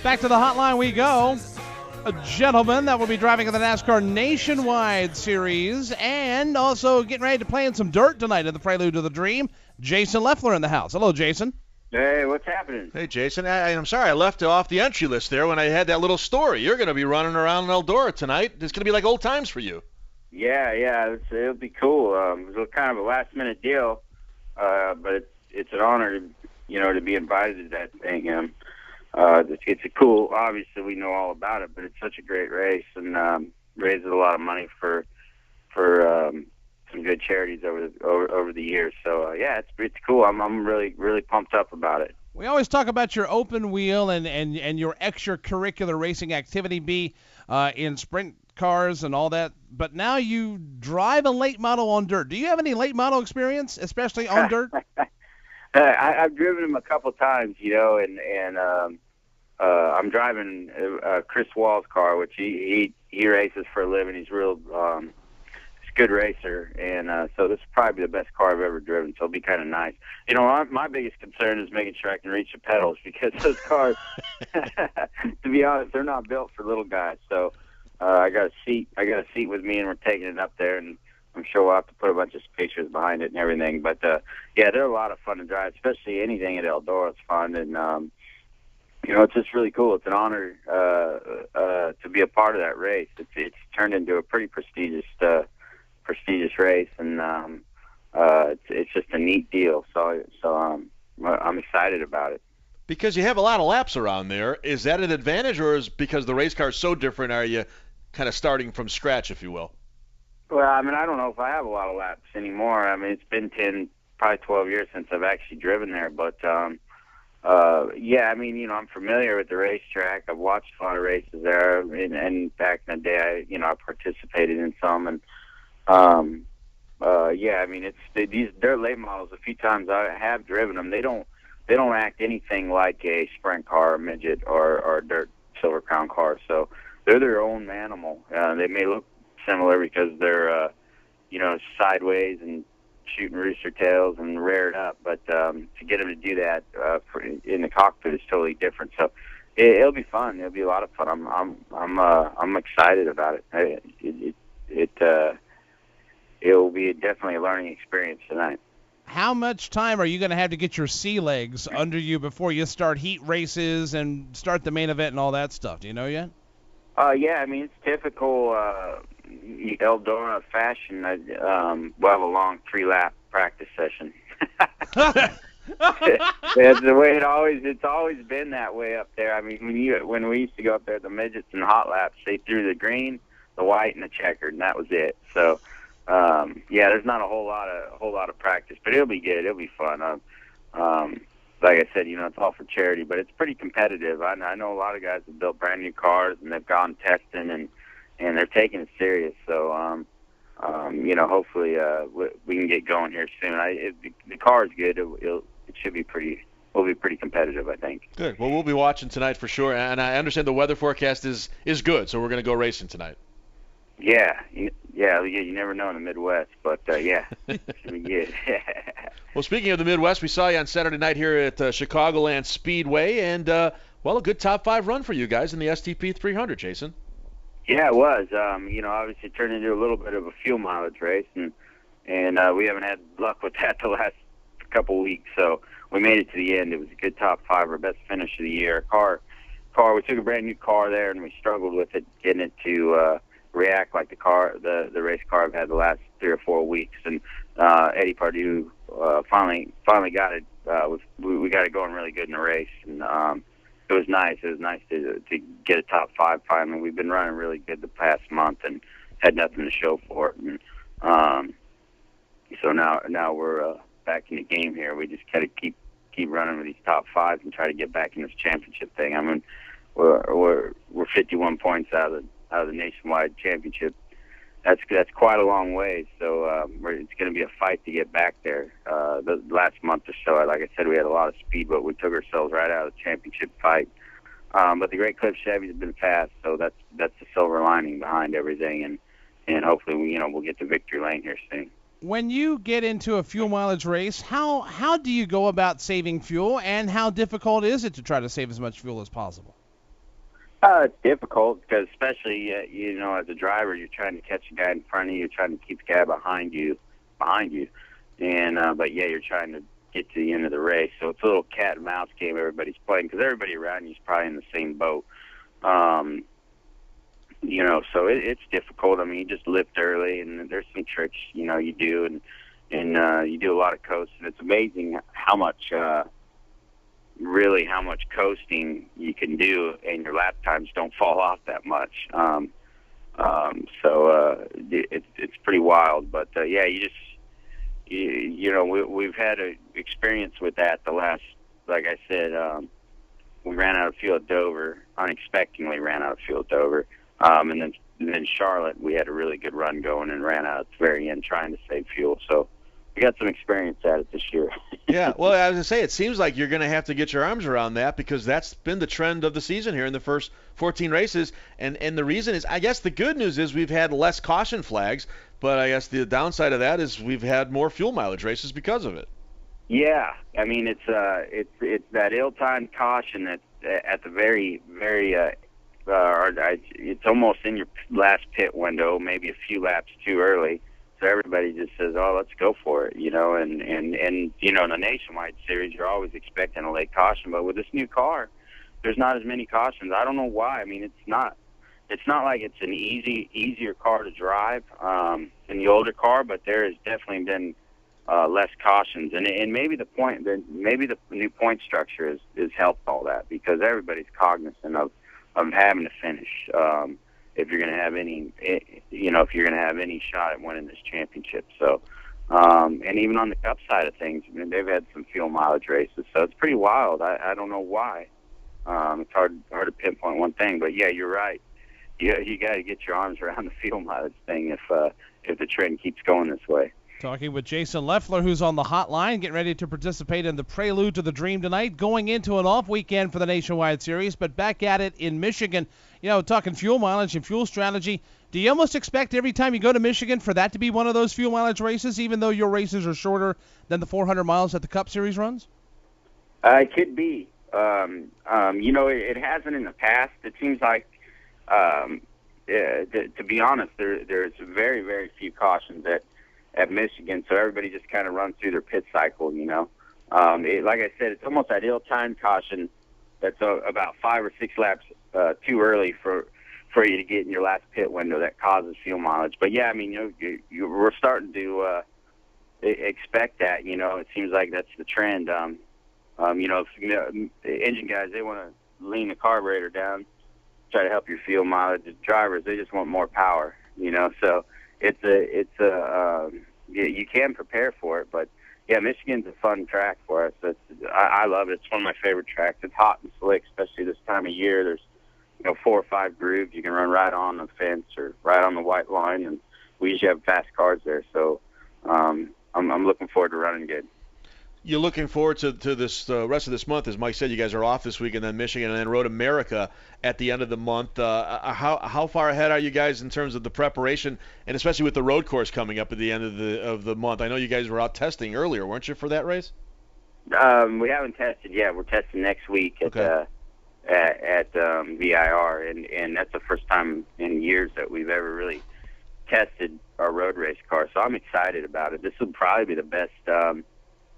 Back to the hotline we go. A gentleman that will be driving in the NASCAR Nationwide Series and also getting ready to play in some dirt tonight in the Prelude to the Dream. Jason Leffler in the house. Hello, Jason. Hey, what's happening? Hey, Jason. I'm sorry I left off the entry list there when I had that little story. You're going to be running around in Eldora tonight. It's going to be like old times for you. Yeah, it'll be cool. It was kind of a last-minute deal, but it's an honor to be invited to that thing. It's a cool. Obviously, we know all about it, but it's such a great race and raises a lot of money for some good charities over the years. So it's cool. I'm really pumped up about it. We always talk about your open wheel and your extracurricular racing activity be in sprint cars and all that, but now you drive a late model on dirt. Do you have any late model experience, especially on dirt? I've driven them a couple times, and I'm driving Chris Wall's car, which he races for a living. He's real, he's a good racer, and so this is probably the best car I've ever driven. So it'll be kind of nice. My biggest concern is making sure I can reach the pedals because those cars, to be honest, they're not built for little guys. So I got a seat with me, and we're taking it up there, and I'm sure we'll have to put a bunch of spacers behind it and everything. But they're a lot of fun to drive, especially anything at Eldora. It's fun, and it's just really cool. It's an honor to be a part of that race. It's turned into a pretty prestigious race, and it's just a neat deal. So I'm excited about it. Because you have a lot of laps around there, is that an advantage, or is because the race car is so different, are you kind of starting from scratch, if you will? Well, I don't know if I have a lot of laps anymore. It's been 10, probably 12 years since I've actually driven there. But, I'm familiar with the racetrack. I've watched a lot of races there. And back in the day, I participated in some. And, they're late models. A few times I have driven them. They don't act anything like a sprint car, a midget, or a dirt Silver Crown car. So they're their own animal. They may look similar because they're, sideways and shooting rooster tails and reared up. But to get them to do that in the cockpit is totally different. So it'll be fun. It'll be a lot of fun. I'm excited about it. It'll be definitely a learning experience tonight. How much time are you going to have to get your sea legs under you before you start heat races and start the main event and all that stuff? Do you know yet? It's typical Eldora fashion. We'll have a long 3-lap practice session. That's the way it's always been that way up there. When we used to go up there, the midgets and hot laps, they threw the green, the white, and the checkered, and that was it. So, there's not a whole lot of practice, but it'll be good. It'll be fun. Like I said, it's all for charity, but it's pretty competitive. I know a lot of guys have built brand new cars and they've gone testing and they're taking it serious. So, hopefully we can get going here soon. The car is good. It should be we'll be pretty competitive, I think. Good. Well, we'll be watching tonight for sure, and I understand the weather forecast is good, so we're going to go racing tonight. Yeah, you never know in the Midwest, but it should be good. Well, speaking of the Midwest, we saw you on Saturday night here at Chicagoland Speedway, and a good top 5 run for you guys in the STP 300, Jason. Yeah, it was. Obviously it turned into a little bit of a fuel mileage race, and we haven't had luck with that the last couple weeks. So we made it to the end. It was a good top 5, our best finish of the year. We took a brand new car there, and we struggled with it, getting it to react like the race car I've had the last 3 or 4 weeks. And Eddie Pardue finally got it. We got it going really good in the race, and it was nice. It was nice to get a top 5 finally. We've been running really good the past month and had nothing to show for it. And so now we're back in the game here. We just got to keep running with these top 5s and try to get back in this championship thing. We're 51 points out of the nationwide championship. That's quite a long way. So it's going to be a fight to get back there. The last month or so, like I said, we had a lot of speed, but we took ourselves right out of the championship fight. But the Great Clips Chevys have been fast, so that's the silver lining behind everything, and hopefully we'll get to victory lane here soon. When you get into a fuel mileage race, how do you go about saving fuel, and how difficult is it to try to save as much fuel as possible? It's difficult because, especially you know, as a driver, you're trying to catch a guy in front of you, you're trying to keep the guy behind you, and but yeah, you're trying to get to the end of the race. So it's a little cat and mouse game everybody's playing because everybody around you is probably in the same boat. You know, so it's difficult. I mean, you just lift early, and there's some tricks, you know, you do, and you do a lot of coasting. It's amazing how much, really how much coasting you can do, and your lap times don't fall off that much. So it's pretty wild. But yeah, you know, we've had an experience with that the last, like I said, we ran out of fuel at Dover, unexpectedly ran out of fuel at Dover. And then Charlotte, we had a really good run going and ran out at the very end trying to save fuel. So we got some experience at it this year. Yeah, well, I was going to say, it seems like you're going to have to get your arms around that because that's been the trend of the season here in the first 14 races. And the reason is, I guess the good news is we've had less caution flags, but I guess the downside of that is we've had more fuel mileage races because of it. Yeah, I mean, it's that ill-timed caution that at the very, very it's almost in your last pit window, maybe a few laps too early. So everybody just says, "Oh, let's go for it," you know. And you know, in the Nationwide Series, you're always expecting a late caution, but with this new car, there's not as many cautions. I don't know why. I mean, it's not like it's an easier car to drive than the older car, but there has definitely been less cautions, and maybe maybe the new point structure has helped all that because everybody's cognizant of having to finish if you're going to have any, you know, if you're going to have any shot at winning this championship. So, and even on the Cup side of things, I mean, they've had some fuel mileage races, so it's pretty wild. I don't know why. It's hard to pinpoint one thing, but yeah, you're right. You got to get your arms around the fuel mileage thing if the trend keeps going this way. Talking with Jason Leffler, who's on the hotline, getting ready to participate in the Prelude to the Dream tonight, going into an off weekend for the Nationwide Series, but back at it in Michigan. You know, talking fuel mileage and fuel strategy, do you almost expect every time you go to Michigan for that to be one of those fuel mileage races, even though your races are shorter than the 400 miles that the Cup Series runs? It could be. You know, it hasn't in the past. It seems like, to be honest, there's very, very few cautions at Michigan, so everybody just kind of runs through their pit cycle, you know. Like I said, it's almost that ill-timed caution that's about 5 or 6 laps too early for you to get in your last pit window that causes fuel mileage. But yeah, I mean, we're starting to expect that. You know, it seems like that's the trend. You know, engine guys, they want to lean the carburetor down, try to help your fuel mileage. The drivers, they just want more power. You know, so. You can prepare for it, but yeah, Michigan's a fun track for us. I love it. It's one of my favorite tracks. It's hot and slick, especially this time of year. There's 4 or 5 grooves. You can run right on the fence or right on the white line, and we usually have fast cars there. So I'm looking forward to running good. You're looking forward to this rest of this month. As Mike said, you guys are off this week, and then Michigan, and then Road America at the end of the month. How far ahead are you guys in terms of the preparation, and especially with the road course coming up at the end of the month? I know you guys were out testing earlier, weren't you, for that race? We haven't tested yet. We're testing next week at VIR, and that's the first time in years that we've ever really tested our road race car. So I'm excited about it. This will probably be the best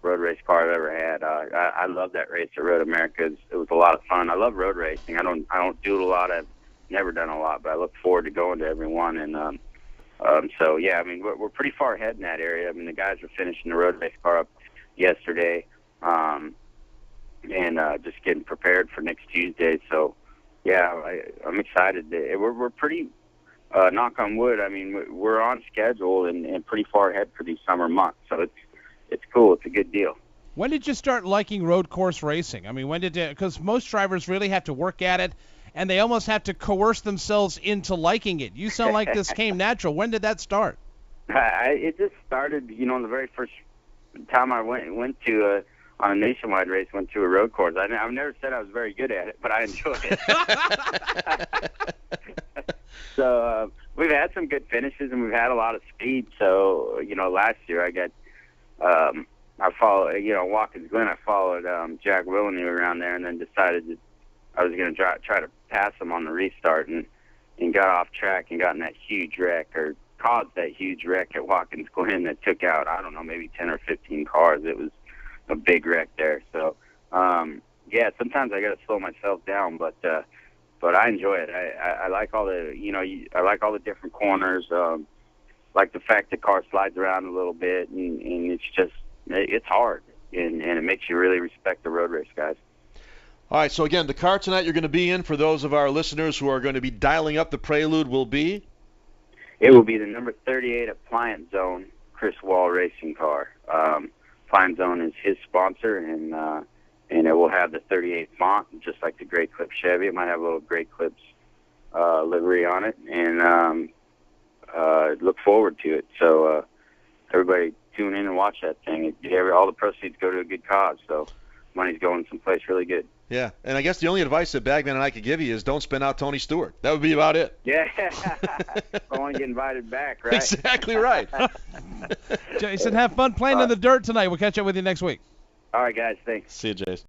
road race car I've ever had. I love that race at Road America. It was a lot of fun. I love road racing. I don't do it a lot. I've never done a lot, but I look forward to going to every one. And so yeah, I mean we're pretty far ahead in that area. I mean the guys were finishing the road race car up yesterday, and just getting prepared for next Tuesday. So yeah, I'm excited. We're pretty. Knock on wood. I mean we're on schedule and pretty far ahead for these summer months. So it's cool. It's a good deal. When did you start liking road course racing? I mean, because most drivers really have to work at it, and they almost have to coerce themselves into liking it. You sound like this came natural. When did that start? It just started, the very first time I went to on a nationwide race, went to a road course. I've never said I was very good at it, but I enjoy it. So we've had some good finishes, and we've had a lot of speed. So, last year I got I followed, Watkins Glen. I followed Jack Willenue around there, and then decided to I was going to try to pass him on the restart, and got off track and got in that huge wreck, or caused that huge wreck at Watkins Glen that took out, I don't know, maybe 10 or 15 cars. It was a big wreck there. So, yeah, sometimes I got to slow myself down, but I enjoy it. I like all the, I like all the different corners. Like the fact the car slides around a little bit, and it's hard, and it makes you really respect the road race guys. All right, so again, the car tonight you're going to be in, for those of our listeners who are going to be dialing up the Prelude, will be? It will be the number 38 Appliance Zone Chris Wall racing car. Appliance Zone is his sponsor, and it will have the 38 font, just like the Great Clips Chevy. It might have a little Great Clips livery on it, and look forward to it. So everybody tune in and watch that thing. All the proceeds go to a good cause, so money's going someplace really good. Yeah, and I guess the only advice that Bagman and I could give you is don't spin out Tony Stewart. That would be about it. Yeah, I want to get invited back, right? Exactly right. Jason, have fun playing in the dirt tonight. We'll catch up with you next week. All right, guys, thanks. See you, Jason.